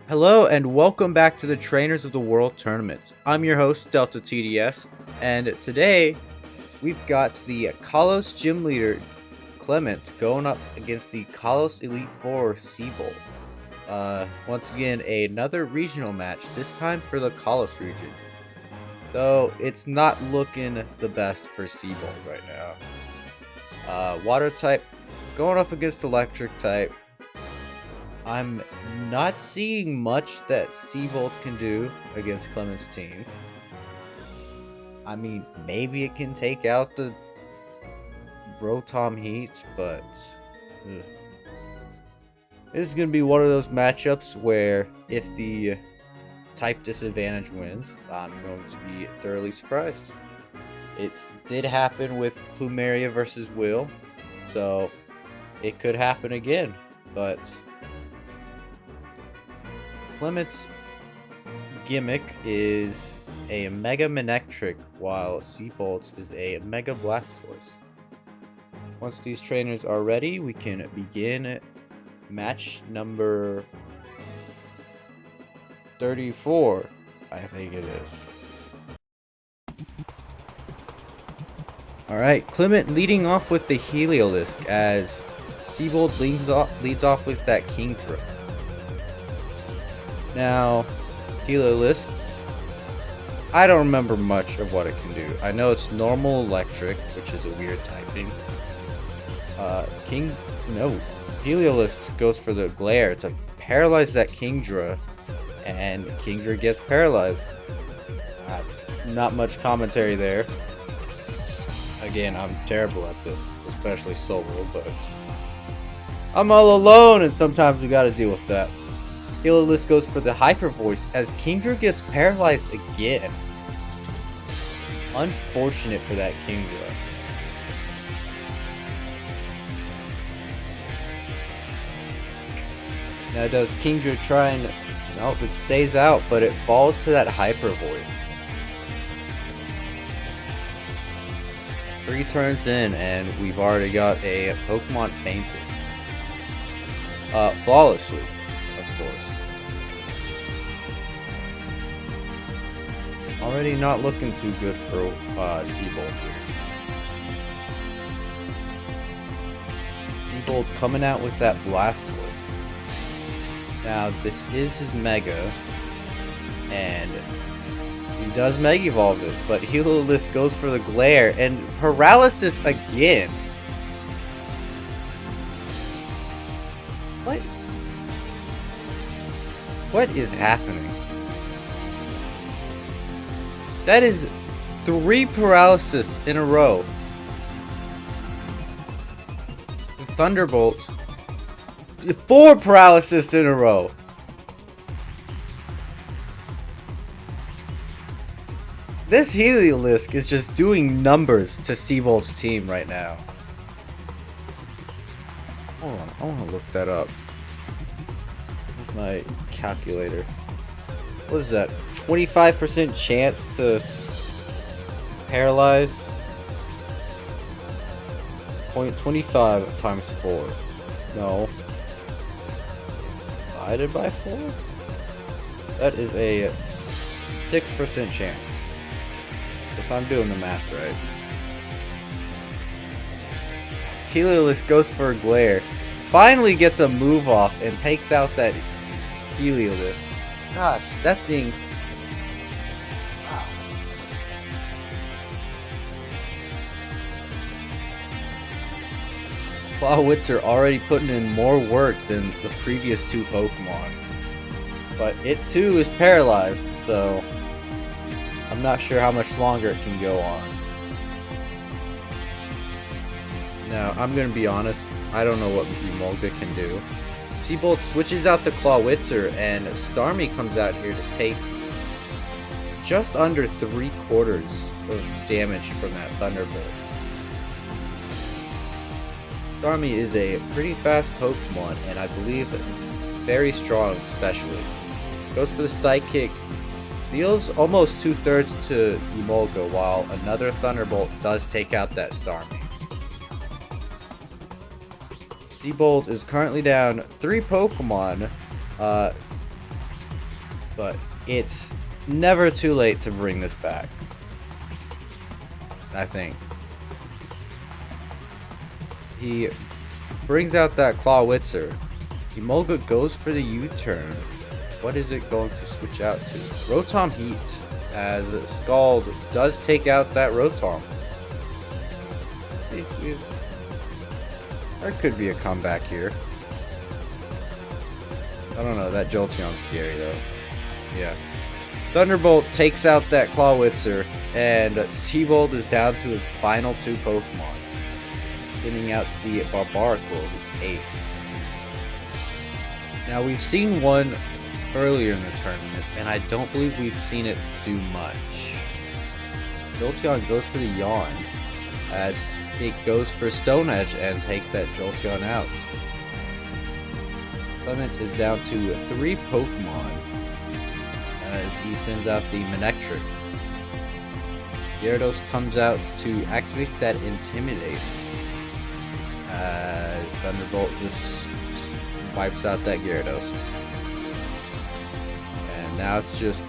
Hello and welcome back to the Trainers of the World Tournament. I'm your host, DeltaTDS, and today we've got the Kalos gym leader, Clemont, going up against the Kalos Elite Four, Siebold. Once again, another regional match, this time for the Kalos region. Though it's not looking the best for Siebold right now. Water type going up against electric type. I'm not seeing much that Siebold can do against Clemont's team. I mean, maybe it can take out the Rotom Heat, but this is going to be one of those matchups where if the type disadvantage wins, I'm going to be thoroughly surprised. It did happen with Plumeria versus Will, so it could happen again, but Clemont's gimmick is a Mega Manectric, while Siebold's is a Mega Blastoise. Once these trainers are ready, we can begin match number 34, I think it is. Alright, Clemont leading off with the Heliolisk as Siebold leads off with that Kingdra. Now, Heliolisk, I don't remember much of what it can do. I know it's normal electric, which is a weird typing. Heliolisk goes for the glare to paralyze that Kingdra, and Kingdra gets paralyzed. Not much commentary there. Again, I'm terrible at this, especially solo, but I'm all alone, and sometimes we gotta deal with that. Heliolisk goes for the Hyper Voice as Kingdra gets paralyzed again. Unfortunate for that Kingdra. Now does Kingdra try and... Nope, it stays out, but it falls to that Hyper Voice. 3 turns in, and we've already got a Pokemon fainted. Flawlessly, of course. Already not looking too good for Siebold here. Siebold coming out with that Blastoise. Now, this is his Mega, and he does Mega Evolve it, but Heliolisk goes for the Glare, and Paralysis again. What is happening? That is 3 paralysis in a row. The Thunderbolt. 4 paralysis in a row. This Heliolisk is just doing numbers to Siebold's team right now. Hold on, I want to look that up. Where's my calculator? What is that? 25% chance to paralyze. 0.25 times 4. No. Divided by 4? That is a 6% chance. If I'm doing the math right. Heliolisk goes for a Glare. Finally gets a move off and takes out that Heliolisk. Gosh, that thing... Wow. Clawitzer already putting in more work than the previous 2 Pokemon. But it too is paralyzed, so I'm not sure how much longer it can go on. Now, I'm going to be honest, I don't know what Emolga can do. Siebold switches out the Clawitzer, and Starmie comes out here to take just under 3/4 of damage from that Thunderbolt. Starmie is a pretty fast Pokemon, and I believe very strong especially. Goes for the Psychic, deals almost 2/3 to Emolga, while another Thunderbolt does take out that Starmie. Siebold is currently down 3 Pokemon. But it's never too late to bring this back, I think. He brings out that Clawitzer. Emolga goes for the U-turn. What is it going to switch out to? Rotom Heat, as Scald does take out that Rotom. There could be a comeback here. I don't know, that Jolteon's scary though. Yeah. Thunderbolt takes out that Clawitzer, and Siebold is down to his final 2 Pokemon, sending out the Barbaracle, his ace. Now, we've seen one earlier in the tournament, and I don't believe we've seen it do much. Jolteon goes for the Yawn, as it goes for Stone Edge and takes that Jolteon out. Clement is down to 3 Pokemon, as he sends out the Manectric. Gyarados comes out to activate that Intimidate, as Thunderbolt just wipes out that Gyarados. And now it's just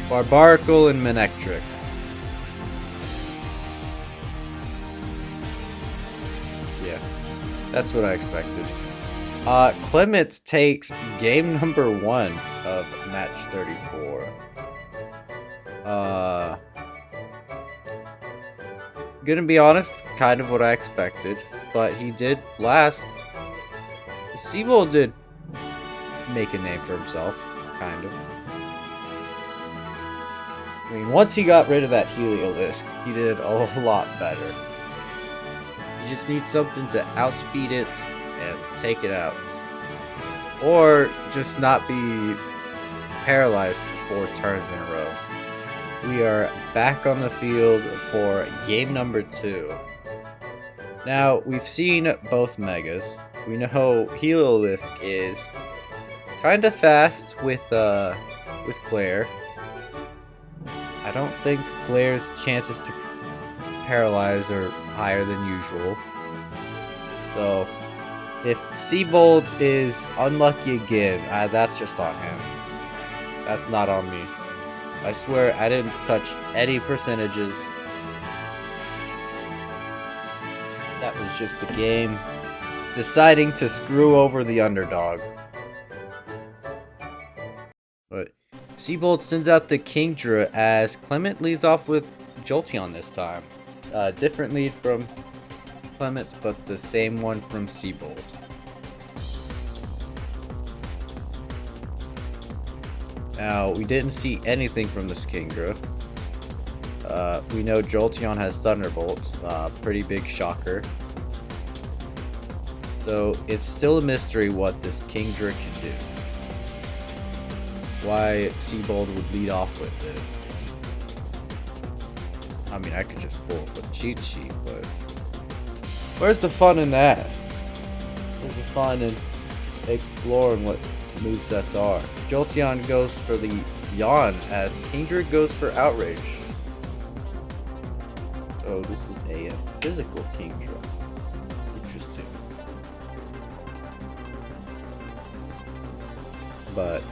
Barbaracle and Manectric. Yeah, that's what I expected. Clement takes game number 1 of match 34. Gonna be honest, kind of what I expected, but he did last. Siebold did make a name for himself, kind of. I mean, once he got rid of that Heliolisk, he did a lot better. You just need something to outspeed it and take it out. Or just not be paralyzed for 4 turns in a row. We are back on the field for game number 2. Now, we've seen both Megas. We know Heliolisk is kind of fast with Glare. I don't think Glare's chances to paralyze are higher than usual. So, if Siebold is unlucky again, that's just on him. That's not on me. I swear I didn't touch any percentages. That was just a game deciding to screw over the underdog. But Siebold sends out the Kingdra as Clement leads off with Jolteon this time. Different lead from Clement, but the same one from Siebold. Now, we didn't see anything from this Kingdra. We know Jolteon has Thunderbolt, pretty big shocker. So, it's still a mystery what this Kingdra can do. Why Siebold would lead off with it. I mean, I could just pull up a cheat sheet, but where's the fun in that? Where's the fun in exploring what movesets are? Jolteon goes for the Yawn as Kingdra goes for Outrage. Oh, this is a physical Kingdra. Interesting. But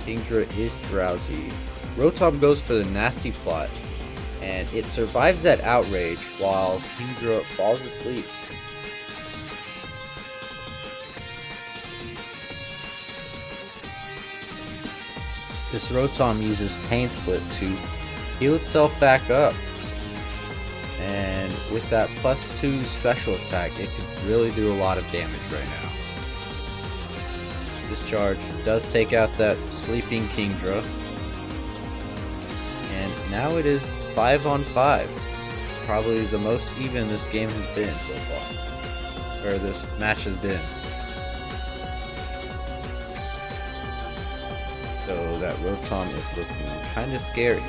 Kingdra is drowsy. Rotom goes for the Nasty Plot, and it survives that Outrage while Kingdra falls asleep. This Rotom uses Pain Split to heal itself back up. And with that +2 special attack, it could really do a lot of damage right now. This charge does take out that sleeping Kingdra. And now it is 5-on-5. Probably the most even this game has been so far. Or this match has been. So that Rotom is looking kind of scary.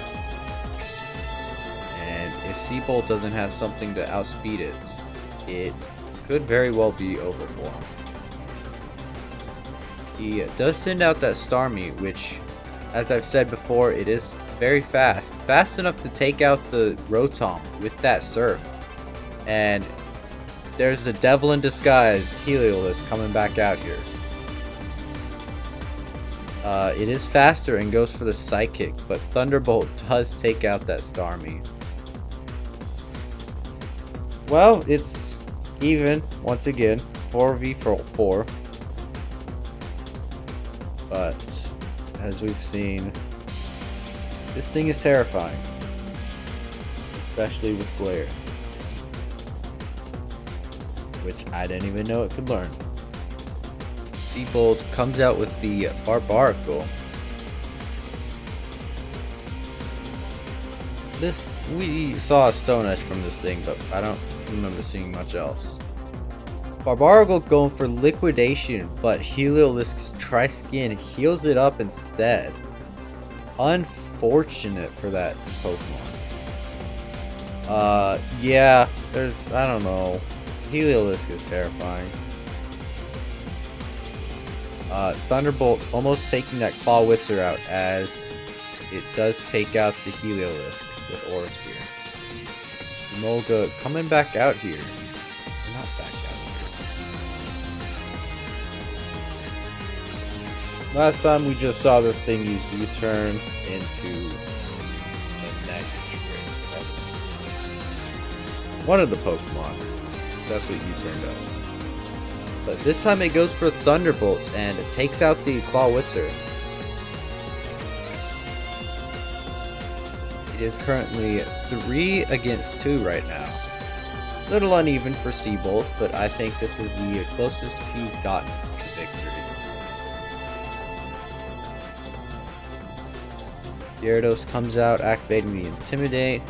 And if Siebold doesn't have something to outspeed it, it could very well be over for him. He does send out that Starmie, which, as I've said before, it is very fast. Fast enough to take out the Rotom with that Surf. And there's the devil in disguise, Heliolisk, coming back out here. It is faster and goes for the Psychic, but Thunderbolt does take out that Starmie. Well, it's even once again, 4v4. But as we've seen, this thing is terrifying, especially with Glare, which I didn't even know it could learn. Siebold comes out with the Barbarical. We saw a Stone Edge from this thing, but I don't remember seeing much else. Barbarical going for Liquidation, but Heliolisk's Tri-Skin heals it up instead. Unfortunate for that Pokemon. Yeah, I don't know. Heliolisk is terrifying. Thunderbolt almost taking that Clawitzer out, as it does take out the Heliolisk with Aura Sphere. Emolga coming back out here. Not back out here. Last time we just saw this thing use U-turn into a negative. One of the Pokemon. That's what U-turn does. But this time it goes for Thunderbolt and it takes out the Clawitzer. It is currently 3 against 2 right now. Little uneven for Siebold, but I think this is the closest he's gotten to victory. Gyarados comes out, activating the Intimidate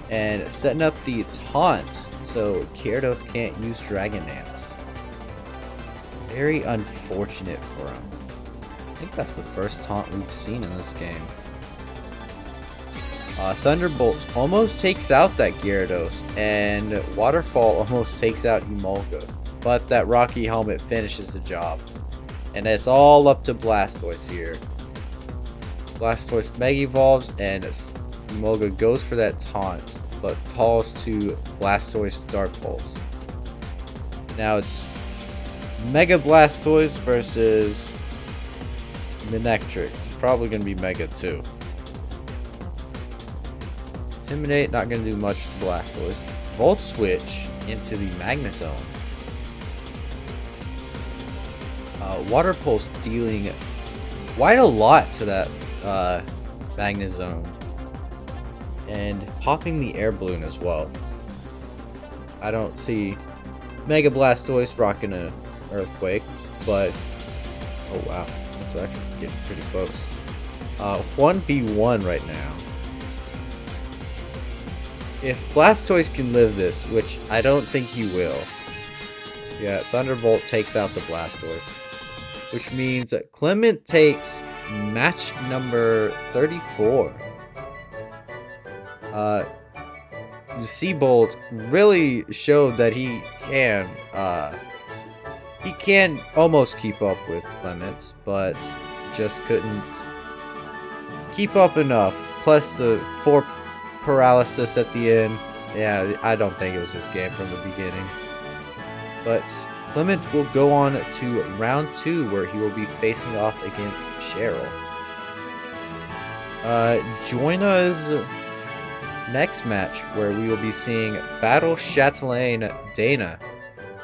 and setting up the Taunt so Gyarados can't use Dragon Dance. Very unfortunate for him. I think that's the first taunt we've seen in this game. Thunderbolt almost takes out that Gyarados, and Waterfall almost takes out Emolga, but that Rocky Helmet finishes the job. And it's all up to Blastoise here. Blastoise Mega Evolves, and Emolga goes for that taunt, but falls to Blastoise Dark Pulse. Now it's Mega Blastoise versus Manectric. Probably going to be Mega too. Intimidate, not going to do much to Blastoise. Volt Switch into the Magnezone. Water Pulse dealing quite a lot to that Magnezone. And popping the Air Balloon as well. I don't see Mega Blastoise rocking an Earthquake, but oh wow, that's actually getting pretty close. 1v1 right now. If Blastoise can live this, which I don't think he will, yeah, Thunderbolt takes out the Blastoise, which means that Clemont takes match number 34. Siebold really showed that he can almost keep up with Clemont, but just couldn't keep up enough. Plus the 4 paralysis at the end. Yeah, I don't think it was his game from the beginning. But Clemont will go on to round 2, where he will be facing off against Cheryl. Join us next match, where we will be seeing Battle Chatelaine Dana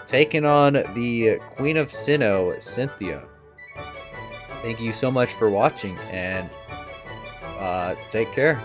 taking on the Queen of Sinnoh, Cynthia. Thank you so much for watching, and take care.